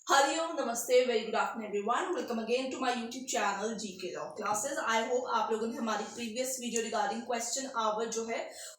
Hariom, Namaste, very good afternoon everyone. Welcome again to my YouTube channel GK Law Classes. I hope आप लोगों ने हमारी previous video regarding question hour जो है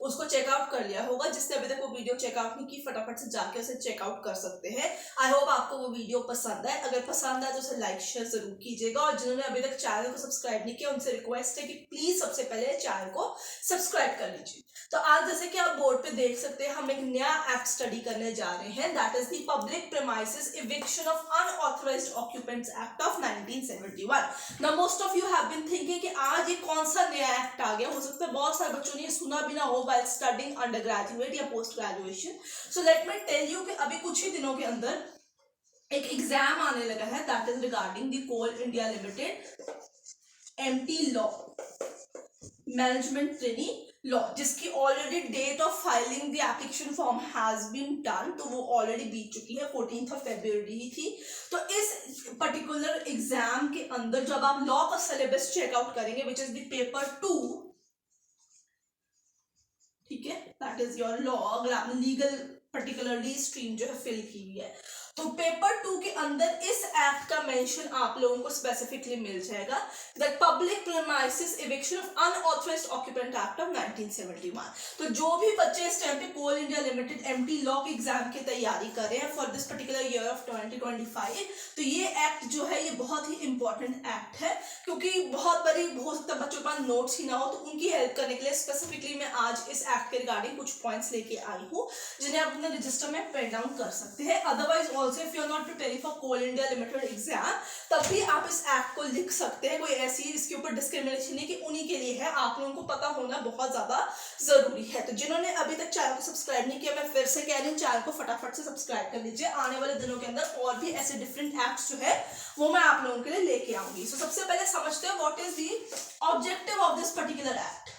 उसको checkout कर लिया होगा. जिसने अभी तक वो वीडियो चेकआउट नहीं की फटाफट से जाके उसे चेकआउट कर सकते हैं. आई होप आपको वो वीडियो पसंद है. अगर पसंद आए तो उसे लाइक शेयर जरूर कीजिएगा और जिन्होंने अभी तक चैनल को सब्सक्राइब नहीं किया उनसे रिक्वेस्ट है कि प्लीज सबसे पहले चैनल को सब्सक्राइब कर लीजिए. तो आज जैसे कि आप बोर्ड पे देख सकते हैं हम एक नया एक्ट स्टडी करने जा रहे हैं. That is the public premises eviction of unauthorised occupants act of 1971. Now most of you have been thinking कि आज ये कौन सा नया एक्ट आ गया. हो सकता है बहुत सारे बच्चों ने ये सुना भी ना हो व्हाइल स्टडीइंग अंडर ग्रेजुएट या post graduation. So let me tell you कि अभी कुछ ही दिनों के अंदर एक एग्जाम आने लगा है. That is regarding the Coal India Limited MT law management trainee law, जिसकी already date of filing the application form has been done. तो वो ऑलरेडी बीत चुकी है, 14 फरवरी ही थी. तो इस पर्टिकुलर एग्जाम के अंदर जब आप लॉ का सिलेबस चेकआउट करेंगे विच इज द पेपर 2, ठीक है, दैट इज योर लॉ. अगर आपने लीगल पर्टिकुलरली स्ट्रीम जो है फिल की हुई है तो पेपर 2 के अंदर इस एक्ट का मेंशन आप लोगों को स्पेसिफिकली मिल जाएगा. The public premises eviction of unauthorised occupant act of 1971. तो जो भी बच्चे इस टाइम पे Coal India Limited MT law के एग्जाम की तैयारी कर रहे हैं for this particular year of 2025, तो ये एक्ट जो है ये बहुत ही इंपॉर्टेंट एक्ट है. क्योंकि बहुत बड़ी हो सकता है बच्चों के पास नोट्स ही ना हो, तो उनकी हेल्प करने के लिए स्पेसिफिकली मैं आज इस एक्ट के रिगार्डिंग कुछ पॉइंट्स लेके आई हूँ जिन्हें आप अपने रजिस्टर में पेन डाउन कर सकते हैं. Otherwise also if you are not preparing for Coal India Limited exam तब भी आप इस एक्ट को लिख सकते हैं. कोई ऐसी इसके ऊपर डिस्क्रिमिनेशन नहीं कि उन्हीं के लिए है. आप लोगों को पता होना बहुत ज्यादा जरूरी है. तो जिन्होंने अभी तक चैनल को सब्सक्राइब नहीं किया मैं फिर से कह रही हूँ चैनल को फटाफट से सब्सक्राइब कर लीजिए. आने वाले दिनों के अंदर और भी ऐसे डिफरेंट एक्ट्स जो है वो मैं आप लोगों के लिए लेके आऊंगी. सो सबसे पहले समझते हैं what is the objective of this particular act.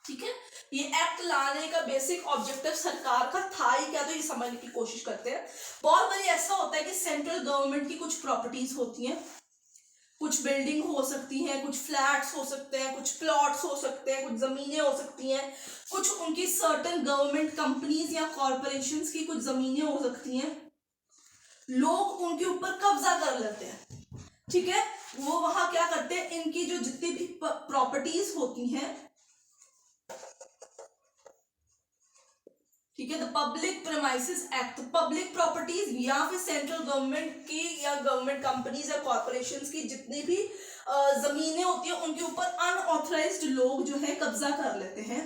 ठीक है, ये एक्ट लाने का बेसिक ऑब्जेक्टिव सरकार का था ही क्या, तो ये समझने की कोशिश करते हैं. बहुत बार ऐसा होता है कि सेंट्रल गवर्नमेंट की कुछ प्रॉपर्टीज होती हैं, कुछ बिल्डिंग हो सकती हैं, कुछ फ्लैट्स हो सकते हैं, कुछ प्लॉट्स हो सकते हैं, कुछ जमीनें हो सकती हैं, कुछ उनकी सर्टेन गवर्नमेंट कंपनीज या कॉरपोरेशंस की कुछ जमीनें हो सकती हैं. लोग उनके ऊपर कब्जा कर लेते हैं. ठीक है, वो वहां क्या करते हैं, इनकी जो जितनी भी प्रॉपर्टीज होती हैं, ठीक है, the public premises act, public properties या फिर सेंट्रल गवर्नमेंट की या गवर्नमेंट कंपनीज या कॉर्पोरेशंस की जितनी भी जमीनें होती हैं उनके ऊपर अनऑथराइज्ड लोग जो है कब्जा कर लेते हैं.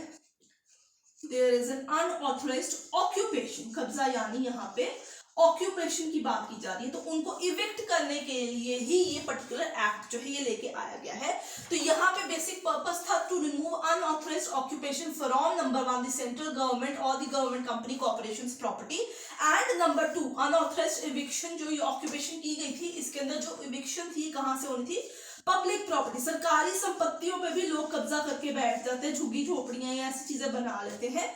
There is an unauthorised occupation, कब्जा यानी यहाँ पे ऑक्यूपेशन की बात की जा रही है. तो उनको इविक्ट करने के लिए ही ये पर्टिकुलर एक्ट जो है ये लेके आया गया है. तो यहाँ पे बेसिक पर्पस था to remove unauthorised occupation from number 1 the central government और the government company corporations property, and number 2 unauthorised eviction जो ये ऑक्यूपेशन की गई थी इसके अंदर जो इविक्शन थी कहाँ से होनी थी, पब्लिक प्रॉपर्टी, सरकारी संपत्तियों पे भी लोग कब्जा करके बैठ जाते हैं, झुग्गी झोपड़ियां या ऐसी चीजें बना लेते हैं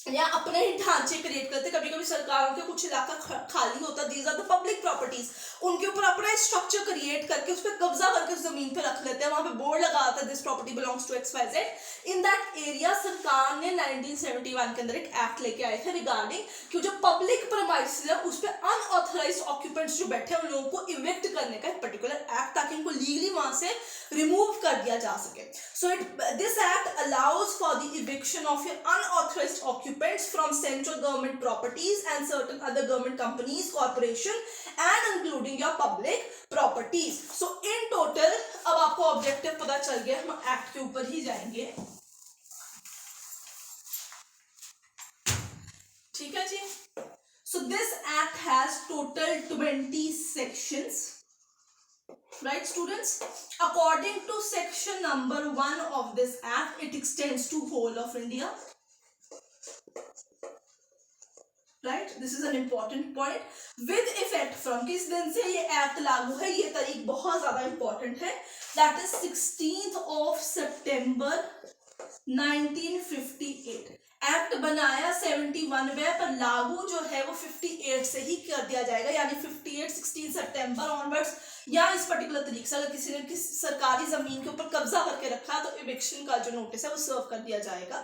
या अपने ही ढांचे क्रिएट करते. कभी कभी सरकारों के कुछ इलाका खाली होता है, these are the public properties, उनके ऊपर अपना स्ट्रक्चर क्रिएट करके उस पर कब्जा करके उस जमीन पे रख लेते हैं. वहां पे बोर्ड लगा आता है this property belongs to XYZ. In that area सरकार ने 1971 के अंदर एक एक्ट लेके आए थे रिगार्डिंग कि जो पब्लिक प्रेमाइसेस है उस पर अनऑथराइज्ड ऑक्यूपेंट्स जो बैठे हैं उन लोगों को इविक्ट करने का एक पर्टिकुलर एक्ट, ताकि इनको लीगली वहां से रिमूव कर दिया जा सके. So this act allows for the eviction of unauthorised occupants from central government properties and certain other government companies, corporation and including your public properties. So in total अब आपको ऑब्जेक्टिव पता चल गया, हम एक्ट के ऊपर ही जाएंगे. ठीक है जी. So this act has total 20 sections. Right students, according to section number 1 of this act, it extends to whole of India. Right, this is an important point. With effect from किस दिन से ये act लागू है, ये तारीख बहुत ज्यादा इंपॉर्टेंट है. That is 16th of September 1958. Act बनाया 71 में पर लागू जो है वो 58 से ही कर दिया जाएगा, यानी 58 16 सितंबर ऑनवर्ड्स या इस पर्टिकुलर तरीके से अगर किसी ने किसी सरकारी जमीन के ऊपर कब्जा करके रखा तो इविक्शन का जो नोटिस है वो सर्व कर दिया जाएगा.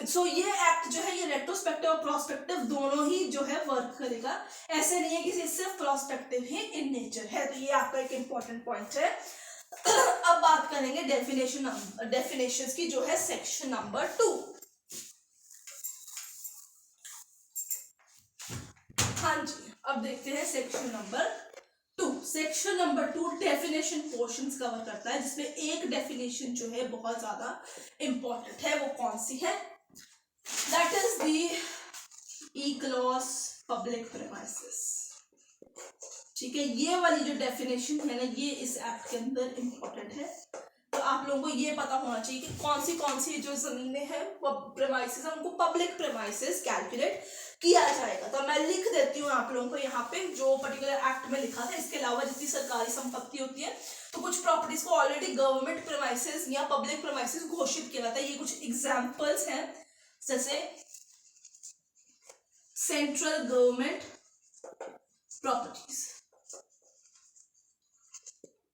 सो ये एक्ट जो है ये रेट्रोस्पेक्टिव और प्रोस्पेक्टिव दोनों ही जो है वर्क जाएगा, ऐसे नहीं है कि सिर्फ प्रोस्पेक्टिव ही इन नेचर है। तो ये आपका एक इंपॉर्टेंट पॉइंट है। अब बात करेंगे डेफिनेशंस की, जो है सेक्शन नंबर 2। हाँ जी, अब देखते हैं section number 2। Section number 2 definition portions cover करता है, जिसमें एक डेफिनेशन जो है बहुत ज्यादा इंपॉर्टेंट है। वो कौन सी है? That is the e clause public premises. ठीक है, ये वाली जो डेफिनेशन है ना, ये इस एक्ट के अंदर इंपॉर्टेंट है। तो आप लोगों को ये पता होना चाहिए कि कौन सी जो जमीनें हैं वो प्रेमाइसेस है, उनको पब्लिक प्रेमाइसेस कैलकुलेट किया जाएगा। तो मैं लिख देती हूँ आप लोगों को यहाँ पे जो पर्टिकुलर एक्ट में लिखा था। इसके अलावा जितनी सरकारी संपत्ति होती है, तो कुछ प्रॉपर्टीज को ऑलरेडी गवर्नमेंट प्रेमाइसेस या पब्लिक प्रेमाइसेस घोषित किया जाता है। ये कुछ एग्जाम्पल्स हैं, जैसे सेंट्रल गवर्नमेंट प्रॉपर्टीज,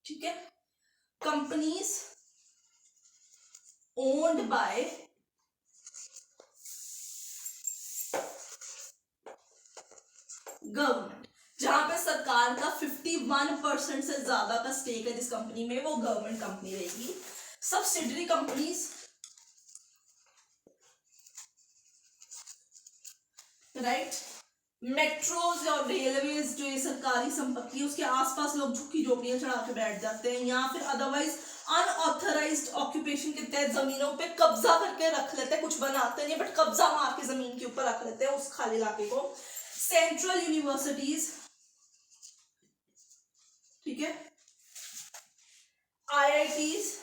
ठीक है, कंपनीज ओन्ड बाय गवर्नमेंट, जहां पे सरकार का 51% से ज्यादा का स्टेक है जिस कंपनी में, वो गवर्नमेंट कंपनी रहेगी। सब्सिडरी कंपनीज, राइट, मेट्रोज और रेलवेज, जो ये सरकारी संपत्ति है, उसके आसपास लोग झुग्गी झोपड़ियां चढ़ा के बैठ जाते हैं, या फिर अदरवाइज अनऑथराइज्ड ऑक्यूपेशन के तहत जमीनों पे कब्जा करके रख लेते हैं। कुछ बनाते नहीं, बट कब्जा मार के जमीन के ऊपर रख लेते हैं उस खाली इलाके को। सेंट्रल यूनिवर्सिटीज, ठीक है, आईआईटीज,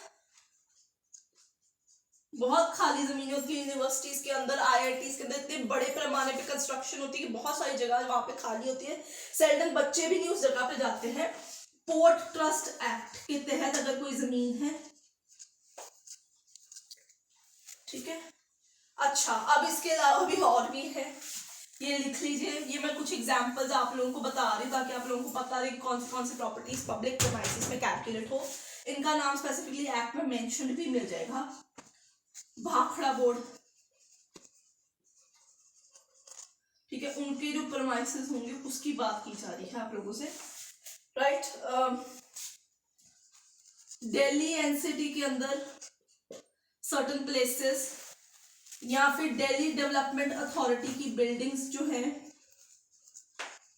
बहुत खाली जमीन होती है यूनिवर्सिटीज के अंदर, आईआईटीज के अंदर इतने बड़े पैमाने पे कंस्ट्रक्शन होती है कि बहुत सारी जगह वहां पे खाली होती है, सेल्डन बच्चे भी नहीं उस जगह पे जाते हैं। पोर्ट ट्रस्ट एक्ट के तहत अगर कोई जमीन है, ठीक है। अच्छा, अब इसके अलावा भी और भी है, ये लिख लीजिए। ये मैं कुछ एग्जांपल्स आप लोगों को बता रही हूँ ताकि आप लोगों को पता रहे कौन सी प्रॉपर्टीज पब्लिक प्रेमाइसेस में कैलकुलेट हो। इनका नाम स्पेसिफिकली एक्ट में मेंशन भी मिल जाएगा। भाखड़ा बोर्ड, ठीक है, उनके जो प्रेमाइसेस होंगे उसकी बात की जा रही है आप लोगों से, राइट। दिल्ली एनसीटी के अंदर सर्टेन प्लेसेस, या फिर दिल्ली डेवलपमेंट अथॉरिटी की बिल्डिंग्स जो है,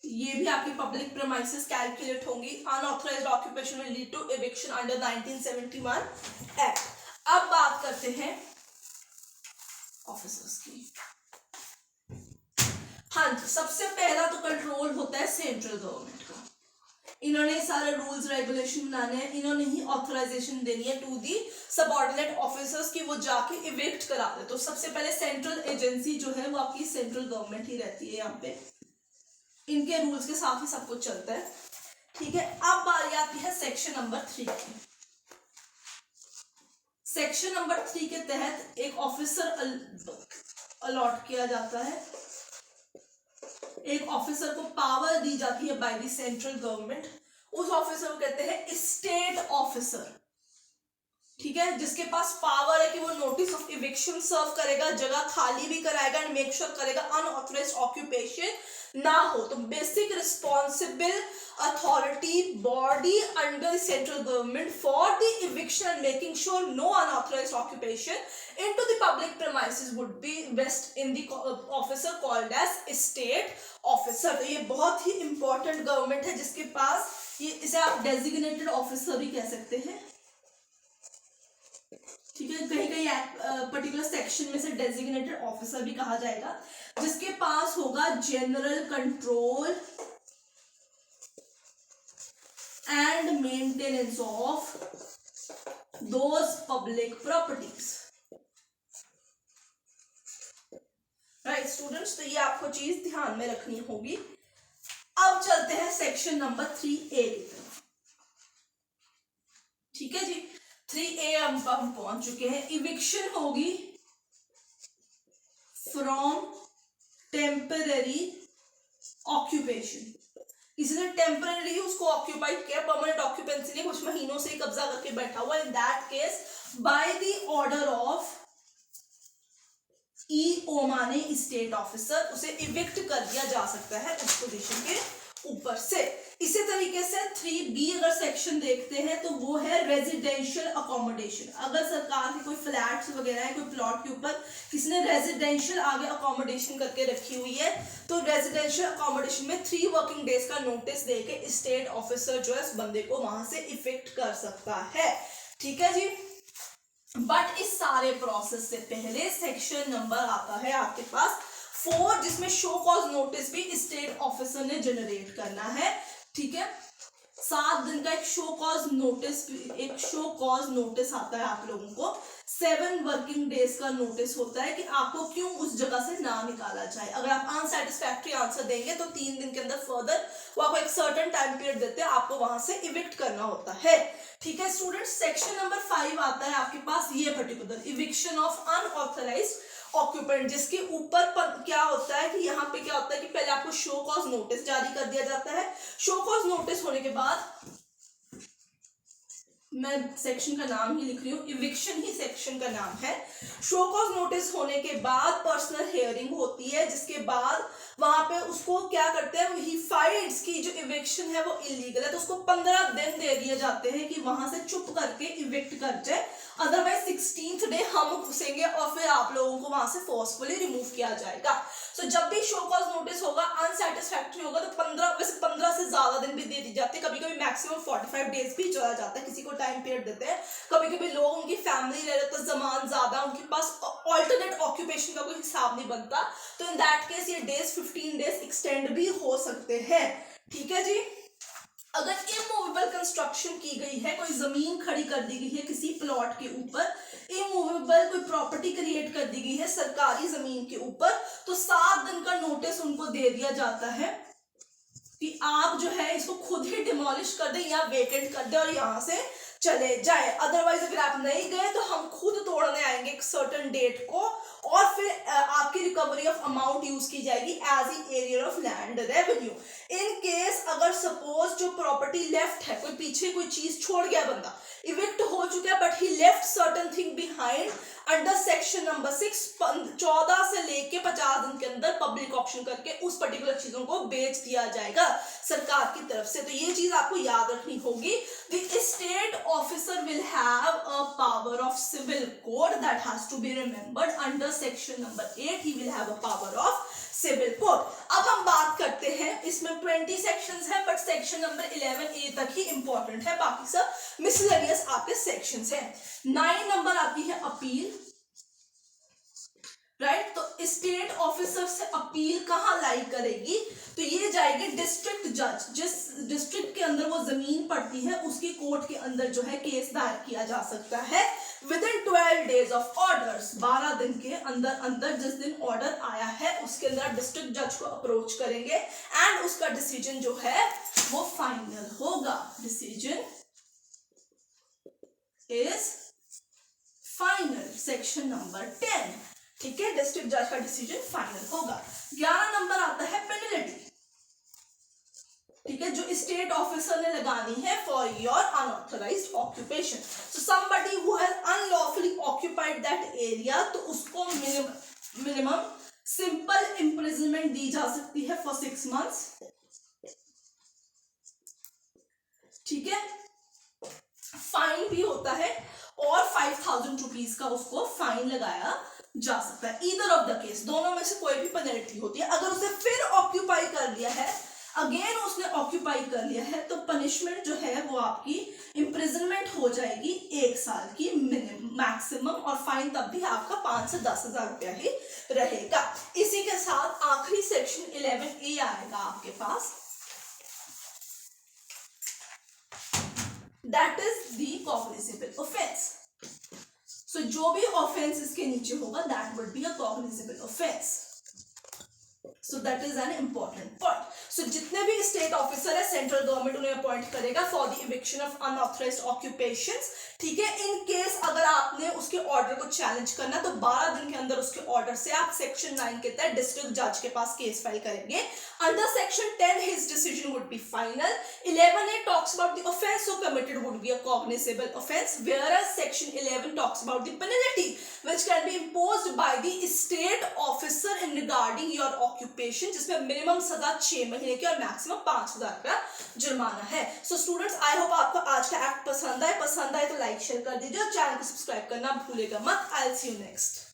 ये भी आपकी पब्लिक प्रेमाइसेस कैलकुलेट होंगी। Unauthorised occupation will lead to eviction under 1971 act. अब बात करते हैं ऑफिसर्स की। हाँ जी, सबसे पहला तो कंट्रोल होता है सेंट्रल गवर्नमेंट का। इन्होंने सारे रूल्स रेगुलेशन बनाने हैं, इन्होंने ही ऑथराइजेशन देनी है टू दी सबऑर्डिनेट ऑफिसर्स की वो जाके इविक्ट करा दे। तो सबसे पहले सेंट्रल एजेंसी जो है वो आपकी सेंट्रल गवर्नमेंट ही रहती है यहाँ पे, इनके रूल्स के साथ ही सब कुछ चलता है, ठीक है। अब बारी आती है सेक्शन नंबर 3 की। सेक्शन नंबर 3 के तहत एक ऑफिसर अलॉट किया जाता है, एक ऑफिसर को पावर दी जाती है बाय द सेंट्रल गवर्नमेंट। उस ऑफिसर को कहते हैं स्टेट ऑफिसर, ठीक है, जिसके पास पावर है कि वो नोटिस ऑफ इविक्शन सर्व करेगा, जगह खाली भी कराएगा एंड मेक श्योर करेगा अनऑथराइज्ड ऑक्यूपेशन ना हो। तो basic responsible authority body under central government for the eviction and making sure no unauthorised occupation into the public premises would be vested in the officer called as state officer। तो ये बहुत ही important government है जिसके पास ये, इसे आप designated officer भी कह सकते हैं, ठीक है। कहीं कहीं पर्टिकुलर सेक्शन में से डेजिग्नेटेड ऑफिसर भी कहा जाएगा, जिसके पास होगा general control and maintenance of those public properties, right students. तो ये आपको चीज ध्यान में रखनी होगी। अब चलते हैं सेक्शन नंबर 3A की तरफ, ठीक है जी। 3A हम पहुंच चुके हैं। इविक्शन होगी फ्रॉम टेम्पररी ऑक्यूपेशन। किसी ने टेम्पररी उसको ऑक्यूपाइड किया, परमानेंट ऑक्यूपेंसी नहीं, कुछ महीनों से कब्जा करके बैठा हुआ, in that case by the order of EO माने स्टेट ऑफिसर, उसे इविक्ट कर दिया जा सकता है उस पोजीशन के ऊपर से। इसी तरीके से 3B अगर सेक्शन देखते हैं तो वो है रेजिडेंशियल अकोमोडेशन। अगर सरकार के कोई फ्लैट्स वगैरह है, कोई प्लॉट के ऊपर किसी ने रेजिडेंशियल आगे अकोमोडेशन करके रखी हुई है, तो रेजिडेंशियल अकोमोडेशन में 3 वर्किंग डेज का नोटिस देके स्टेट ऑफिसर जो है उस बंदे को वहां से इफेक्ट कर सकता है। ठीक है जी। बट इस सारे प्रोसेस से पहले सेक्शन नंबर आता है आपके पास 4, जिसमें शो कॉज नोटिस भी स्टेट ऑफिसर ने जनरेट करना है। ठीक है, 7 दिन का एक शो कॉज नोटिस आता है आप लोगों को। 7 वर्किंग डेज का नोटिस होता है कि आपको क्यों उस जगह से ना निकाला जाए। अगर आप अनसेटिस्फैक्ट्री आंसर देंगे तो 3 दिन के अंदर फर्दर वो आपको एक सर्टेन टाइम पीरियड देते हैं, आपको वहां से इविक्ट करना होता है। ठीक है स्टूडेंट्स, सेक्शन नंबर 5 आता है आपके पास ये particular eviction of unauthorised occupant, जिसके ऊपर क्या होता है कि यहाँ पे क्या होता है कि पहले आपको शो कॉज नोटिस जारी कर दिया जाता है। शो कॉज नोटिस होने के बाद, मैं सेक्शन का नाम ही लिख रही हूँ, इविक्शन ही सेक्शन का नाम है। शो कॉज नोटिस होने के बाद पर्सनल हियरिंग होती है, जिसके बाद वहां पे उसको क्या करते हैं, ही फाइंड्स की जो इविक्शन है वो इलीगल है, तो उसको 15 दिन दे दिए जाते हैं कि वहां से चुप करके इविक्ट कर जाए। अदरवाइज 16th डे हम घुसेंगे और फिर आप लोगों को वहां से फोर्सफुली रिमूव किया जाएगा। सो जब भी शो कॉज नोटिस होगा, अनसेटिस्फैक्ट्री होगा, तो 15 से ज्यादा दिन भी दे दी जाती है, कभी कभी मैक्सिमम 45 डेज भी चला जाता है, किसी को टाइम पीरियड देते हैं। कभी कभी लोग, उनकी फैमिली रह रहे तो जमान ज्यादा, उनके पास ऑल्टरनेट ऑक्यूपेशन का कोई हिसाब नहीं बनता, तो इन दैट केस ये डेज 15 डेज एक्सटेंड भी हो सकते हैं। ठीक है जी। अगर इमूवेबल कंस्ट्रक्शन की गई है, कोई जमीन खड़ी कर दी गई है किसी प्लॉट के ऊपर, इमूवेबल कोई प्रॉपर्टी क्रिएट कर दी गई है सरकारी जमीन के ऊपर, तो 7 दिन का नोटिस उनको दे दिया जाता है कि आप जो है इसको खुद ही डिमोलिश कर दे या वेकेंट कर दे और यहां से चले जाए। अदरवाइज अगर आप नहीं गए तो हम खुद तोड़ने आएंगे एक सर्टेन डेट को, और फिर आपकी रिकवरी ऑफ अमाउंट यूज की जाएगी as a arrear of land revenue. In case अगर सपोज जो प्रॉपर्टी लेफ्ट है, कोई पीछे कोई चीज छोड़ गया, बंदा इविक्ट हो चुका है but he left certain thing behind, under section number 6 14 से लेके 50 दिन के अंदर पब्लिक ऑप्शन करके उस पर्टिकुलर चीजों को बेच दिया जाएगा सरकार की तरफ से। तो ये चीज आपको याद रखनी होगी। The state officer will have a power of civil code that has to be remembered. Under section number 8 he will have a power of civil code. अब हम बात करते हैं, इसमें 20 सेक्शंस हैं बट सेक्शन नंबर 11A तक ही important है, बाकी सब मिसलेनियस आपके सेक्शंस हैं। 9 नंबर आती है अपील। राइट, तो स्टेट ऑफिसर से अपील कहां लाई करेगी, तो ये जाएगी डिस्ट्रिक्ट जज। जिस डिस्ट्रिक्ट के अंदर वो जमीन पड़ती है उसकी कोर्ट के अंदर जो है केस दायर किया जा सकता है विदिन 12 डेज ऑफ ऑर्डर्स। 12 दिन के अंदर अंदर जिस दिन ऑर्डर आया है उसके अंदर डिस्ट्रिक्ट जज को अप्रोच करेंगे एंड उसका डिसीजन जो है वो फाइनल होगा। Decision is final, section number 10। ठीक है, डिस्ट्रिक्ट जज का डिसीजन फाइनल होगा। 11 नंबर आता है पेनल्टी। ठीक है, जो स्टेट ऑफिसर ने लगानी है for your unauthorised occupation. So somebody who has unlawfully occupied that area, तो उसको मिनिमम सिंपल इम्प्रिजनमेंट दी जा सकती है फॉर 6 मंथ्स। ठीक है, फाइन भी होता है और 5000 रुपीज का उसको फाइन लगाया जा सकता है। ईदर ऑफ द केस, दोनों में से कोई भी पेनल्टी होती है। अगर उसे फिर ऑक्यूपाई कर लिया है, अगेन उसने ऑक्यूपाई कर लिया है, तो पनिशमेंट जो है वो आपकी इम्प्रिजनमेंट हो जाएगी 1 साल की मैक्सिमम, और फाइन तब भी आपका 5 से 10,000 रुपया ही रहेगा। इसी के साथ आखिरी सेक्शन 11A आएगा आपके पास, that is the cognizable offence. So जो भी ऑफेंस इसके नीचे होगा that would be a cognizable offence. So that is an important point. So जितने भी स्टेट ऑफिसर है सेंट्रल गवर्नमेंट उन्हें अपॉइंट करेगा for the eviction of unauthorised occupations. ठीक है, इन केस अगर आपने उसके ऑर्डर को चैलेंज करना तो 12 दिन के अंदर उसके ऑर्डर से आप सेक्शन 9 के तहत डिस्ट्रिक्ट जज के पास केस फाइल करेंगे। Under section section 10 his decision would be final. 11A talks about the offense so committed would be a cognizable offense, whereas section 11 talks about the penalty which can be imposed by the state officer in regarding your occupation, जिसमें minimum सजा 6 महीने की और maximum 5,000 का जुर्माना है. So students, I hope आपको आज का एक्ट पसंद आए तो लाइक शेयर कर दीजिए और चैनल को सब्सक्राइब करना भूलेगा मत. I'll see you next.